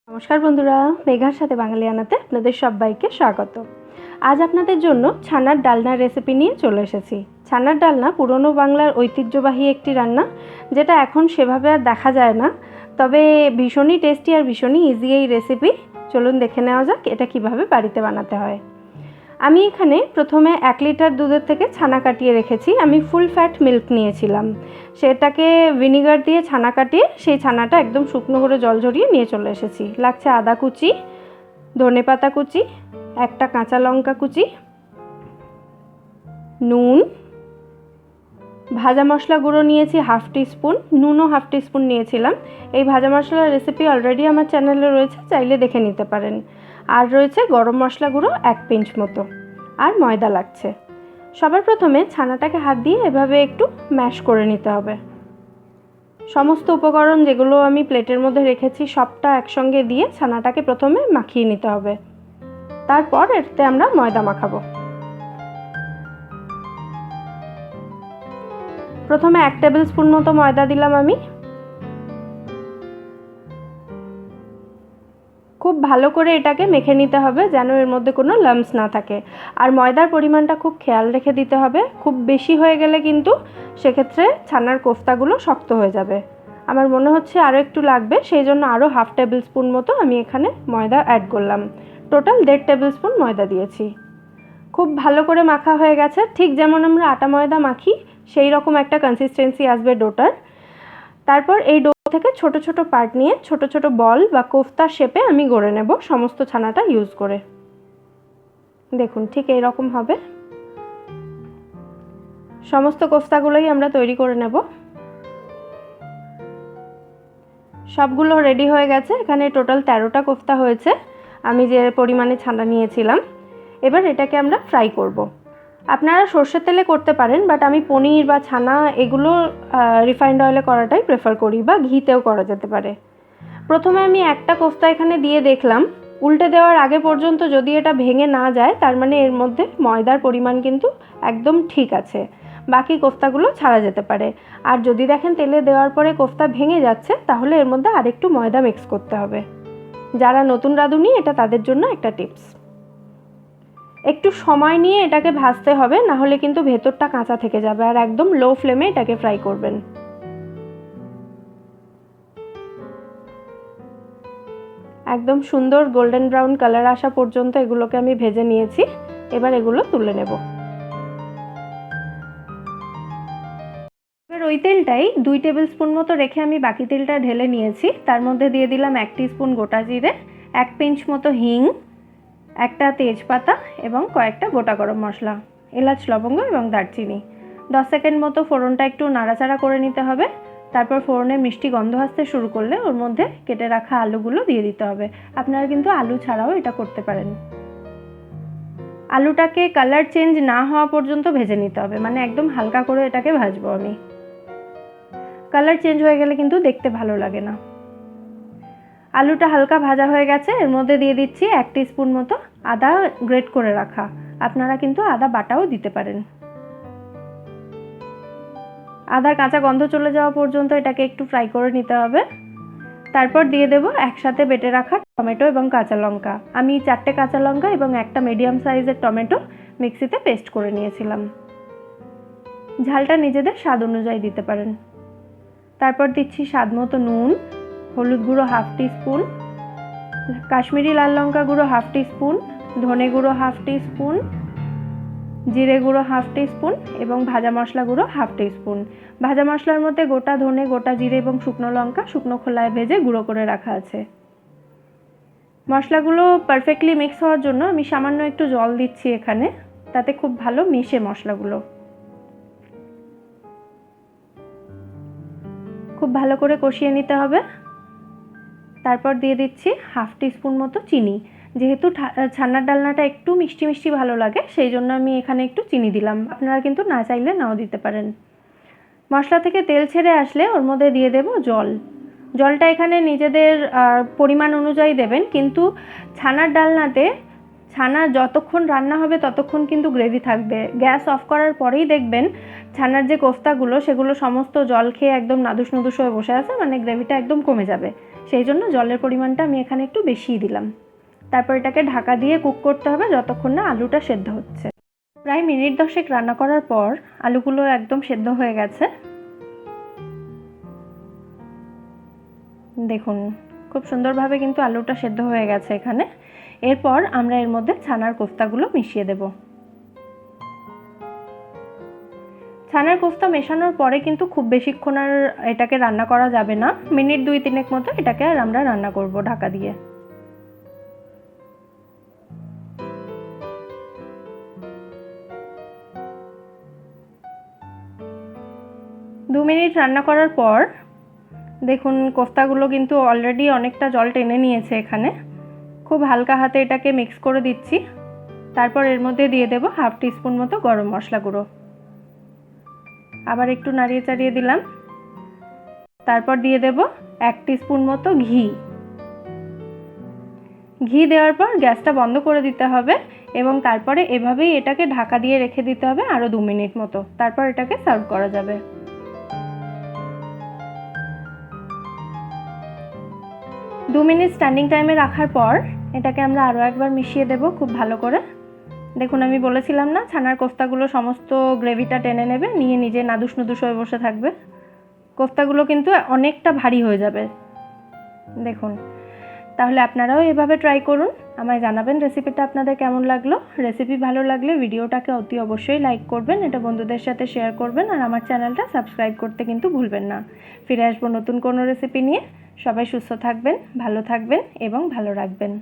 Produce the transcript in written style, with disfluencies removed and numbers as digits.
নমস্কার বন্ধুরা, মেঘার সাথে বাঙালিয়ানাতে আপনাদের সবাইকে স্বাগত। আজ আপনাদের জন্য ছানার ডালনার রেসিপি নিয়ে চলে এসেছি। ছানার ডালনা পুরনো বাংলার ঐতিহ্যবাহী একটি রান্না, যেটা এখন সেভাবে আর দেখা যায় না, তবে ভীষণই টেস্টি আর ভীষণই ইজি এই রেসিপি। চলুন দেখে নেওয়া যাক এটা কিভাবে বাড়িতে বানাতে হয়। আমি এখানে প্রথমে 1 লিটার দুধের থেকে ছানা কাটিয়ে রেখেছি। আমি ফুল ফ্যাট মিল্ক নিয়েছিলাম, সেটাকে ভিনিগার দিয়ে ছানা কাটিয়ে সেই ছানাটা একদম শুকনো করে জল ঝরিয়ে নিয়ে চলে এসেছি। লাগছে আদা কুচি, ধনেপাতা কুচি, একটা কাঁচা লঙ্কা কুচি, নুন, ভাজা মশলা গুঁড়ো নিয়েছি 1/2 টিস্পুন, নুনও 1/2 টিস্পুন নিয়েছিলাম। এই ভাজা মশলার রেসিপি অলরেডি আমার চ্যানেলে রয়েছে, চাইলে দেখে নিতে পারেন। আর রয়েছে গরম মশলা গুঁড়ো 1 পিঞ্চ মতো, আর ময়দা লাগছে। সবার প্রথমে ছানাটাকে হাত দিয়ে এভাবে একটু ম্যাশ করে নিতে হবে। সমস্ত উপকরণ যেগুলো আমি প্লেটের মধ্যে রেখেছি সবটা একসঙ্গে দিয়ে ছানাটাকে প্রথমে মাখিয়ে নিতে হবে। তারপর এতে আমরা ময়দা মাখাবো। প্রথমে 1 টেবিল স্পুন মতো ময়দা দিলাম আমি। খুব ভালো করে এটাকে মেখে নিতে হবে যেন এর মধ্যে কোনো লাম্পস না থাকে। আর ময়দার পরিমাণটা খুব খেয়াল রেখে দিতে হবে। খুব বেশি হয়ে গেলে কিন্তু সেক্ষেত্রে ছানার কোফতাগুলো শক্ত হয়ে যাবে। আমার মনে হচ্ছে আরও একটু লাগবে, সেই জন্য আরও 1/2 টেবিল স্পুন মতো আমি এখানে ময়দা অ্যাড করলাম। টোটাল 1.5 টেবিল স্পুন ময়দা দিয়েছি। খুব ভালো করে মাখা হয়ে গেছে, ঠিক যেমন আমরা আটা ময়দা মাখি সেই রকম একটা কনসিস্টেন্সি আসবে ডোটার। তারপর এই ডো থেকে ছোট ছোট পার্ট নিয়ে ছোট ছোট বল বা কোফতার শেপে আমি গড়ে নেব সমস্ত ছানাটা ইউজ করে। দেখুন ঠিক এই রকম হবে। সমস্ত কোফতাগুলোই আমরা তৈরি করে নেব। সবগুলো রেডি হয়ে গেছে। এখানে টোটাল 13টা কোফতা হয়েছে আমি যে পরিমাণে ছানা নিয়েছিলাম। এবার এটাকে আমরা ফ্রাই করব। আপনারা সর্ষের তেলে করতে পারেন, বাট আমি পনির বা ছানা এগুলো রিফাইন্ড অয়েলে করাটাই প্রেফার করি, বা ঘিতেও করা যেতে পারে। প্রথমে আমি একটা কোফতা এখানে দিয়ে দেখলাম, উল্টে দেওয়ার আগে পর্যন্ত যদি এটা ভেঙে না যায় তার মানে এর মধ্যে ময়দার পরিমাণ কিন্তু একদম ঠিক আছে, বাকি কোফতাগুলো ছাড়া যেতে পারে। আর যদি দেখেন তেলে দেওয়ার পরে কোফতা ভেঙে যাচ্ছে তাহলে এর মধ্যে আরেকটু ময়দা মিক্স করতে হবে। যারা নতুন রাঁধুনি এটা তাদের জন্য একটা টিপস। একটু সময় নিয়ে এটাকে ভাজতে হবে, না হলে কিন্তু ভেতরটা কাঁচা থেকে যাবে। আর একদম লো ফ্লেমে এটাকে ফ্রাই করবেন। একদম সুন্দর গোল্ডেন ব্রাউন কালার আসা পর্যন্ত এগুলোকে আমি ভেজে নিয়েছি। এবার এগুলো তুলে নেব। এবার ওই তেলটাই 2 টেবিল স্পুন মতো রেখে আমি বাকি তেলটা ঢেলে নিয়েছি। তার মধ্যে দিয়ে দিলাম 1 টিস্পুন গোটা জিরে, 1 পিঞ্চ মতো হিং, একটা তেজপাতা এবং কয়েকটা গোটা গরম মশলা, এলাচ, লবঙ্গ এবং দারচিনি। 10 সেকেন্ড মতো ফোড়নটা একটু নাড়াচাড়া করে নিতে হবে। তারপর ফোড়নে মিষ্টি গন্ধ আসতে শুরু করলে ওর মধ্যে কেটে রাখা আলুগুলো দিয়ে দিতে হবে। আপনারা কিন্তু আলু ছাড়াও এটা করতে পারেন। আলুটাকে কালার চেঞ্জ না হওয়া পর্যন্ত ভেজে নিতে হবে, মানে একদম হালকা করে এটাকে ভাজবো আমি। কালার চেঞ্জ হয়ে গেলে কিন্তু দেখতে ভালো লাগে না। আলুটা হালকা ভাজা হয়ে গেছে। এর মধ্যে দিয়ে দিচ্ছি 1 টিস্পুন মতো আদা গ্রেট করে রাখা। আপনারা কিন্তু আদা বাটাও দিতে পারেন। আদার কাঁচা গন্ধ চলে যাওয়া পর্যন্ত এটাকে একটু ফ্রাই করে নিতে হবে। তারপর দিয়ে দেব একসাথে বেটে রাখা টমেটো এবং কাঁচা লঙ্কা। আমি 4টে কাঁচা লঙ্কা এবং একটা মিডিয়াম সাইজের টমেটো মিক্সিতে পেস্ট করে নিয়েছিলাম। ঝালটা নিজেদের স্বাদ অনুযায়ী দিতে পারেন। তারপর দিচ্ছি স্বাদ মতো নুন, হলুদ গুঁড়ো 1/2 টিস্পুন, কাশ্মীরি লাল লঙ্কা গুঁড়ো 1/2 টিস্পুন, ধনে গুঁড়ো 1/2 টিস্পুন, জিরে গুঁড়ো 1/2 টিস্পুন এবং ভাজা মশলা গুঁড়ো 1/2 টিস্পুন। ভাজা মশলার মধ্যে গোটা ধনে, গোটা জিরে এবং শুকনো লঙ্কা শুকনো খোলায় ভেজে গুঁড়ো করে রাখা আছে। মশলাগুলো পারফেক্টলি মিক্স হওয়ার জন্য আমি সামান্য একটু জল দিচ্ছি এখানে, তাতে খুব ভালো মিশে মশলাগুলো। খুব ভালো করে কষিয়ে নিতে হবে। তারপর দিয়ে দিচ্ছি 1/2 টিস্পুন মতো চিনি। যেহেতু ছানার ডালনাটা একটু মিষ্টি মিষ্টি ভালো লাগে, সেই জন্য আমি এখানে একটু চিনি দিলাম। আপনারা কিন্তু না চাইলে নাও দিতে পারেন। মশলা থেকে তেল ছেড়ে আসলে ওর মধ্যে দিয়ে দেব জল। জলটা এখানে নিজেদের পরিমাণ অনুযায়ী দেবেন, কিন্তু ছানার ডালনাতে ছানা যতক্ষণ রান্না হবে ততক্ষণ কিন্তু গ্রেভি থাকবে। গ্যাস অফ করার পরেই দেখবেন ছানার যে কোফতাগুলো সেগুলো সমস্ত জল খেয়ে একদম নাদুস নুদুস হয়ে বসে আছে, মানে গ্রেভিটা একদম কমে যাবে। সেই জন্য জলের পরিমাণটা আমি এখানে একটু বেশিই দিলাম। তারপর এটাকে ঢাকা দিয়ে কুক করতে হবে যতক্ষণ না আলুটা সেদ্ধ হচ্ছে। প্রায় মিনিট 10 রান্না করার পর আলুগুলো একদম সেদ্ধ হয়ে গেছে। দেখুন খুব সুন্দরভাবে কিন্তু আলুটা সেদ্ধ হয়ে গেছে এখানে। এরপর আমরা এর মধ্যে ছানার কোফতাগুলো মিশিয়ে দেব। ছানার কোফতা মেশানোর পরে কিন্তু খুব বেশিক্ষণ আর এটাকে রান্না করা যাবে না, মিনিট 2-3 মতো এটাকে আর আমরা রান্না করব ঢাকা দিয়ে। 2 মিনিট রান্না করার পর দেখুন কোফতাগুলো কিন্তু অলরেডি অনেকটা জল টেনে নিয়েছে এখানে। খুব হালকা হাতে এটাকে মিক্স করে দিচ্ছি। তারপর এর মধ্যে দিয়ে দেব 1/2 টিস্পুন মতো গরম মশলা গুঁড়ো। আবার একটু নাড়িয়ে চাড়িয়ে দিলাম। তারপর দিয়ে দেব 1 টিস্পুন মতো ঘি। ঘি দেওয়ার পর গ্যাসটা বন্ধ করে দিতে হবে এবং তারপরে এভাবেই এটাকে ঢাকা দিয়ে রেখে দিতে হবে আরও 2 মিনিট মতো। তারপর এটাকে সার্ভ করা যাবে। 2 মিনিট স্ট্যান্ডিং টাইমে রাখার পর এটাকে আমরা আরও একবার মিশিয়ে দেব খুব ভালো করে। দেখুন আমি বলেছিলাম না ছানার কোফতাগুলো সমস্ত গ্রেভিটা টেনে নেবে, নিয়ে নিজে নাদুস নুদুস হয়ে বসে থাকবে। কোফতাগুলো কিন্তু অনেকটা ভারী হয়ে যাবে দেখুন। তাহলে আপনারাও এভাবে ট্রাই করুন, আমায় জানাবেন রেসিপিটা আপনাদের কেমন লাগলো। রেসিপি ভালো লাগলে ভিডিওটাকে অতি অবশ্যই লাইক করবেন, এটা বন্ধুদের সাথে শেয়ার করবেন আর আমার চ্যানেলটা সাবস্ক্রাইব করতে কিন্তু ভুলবেন না। ফিরে আসবো নতুন কোনো রেসিপি নিয়ে। সবাই সুস্থ থাকবেন, ভালো থাকবেন এবং ভালো রাখবেন।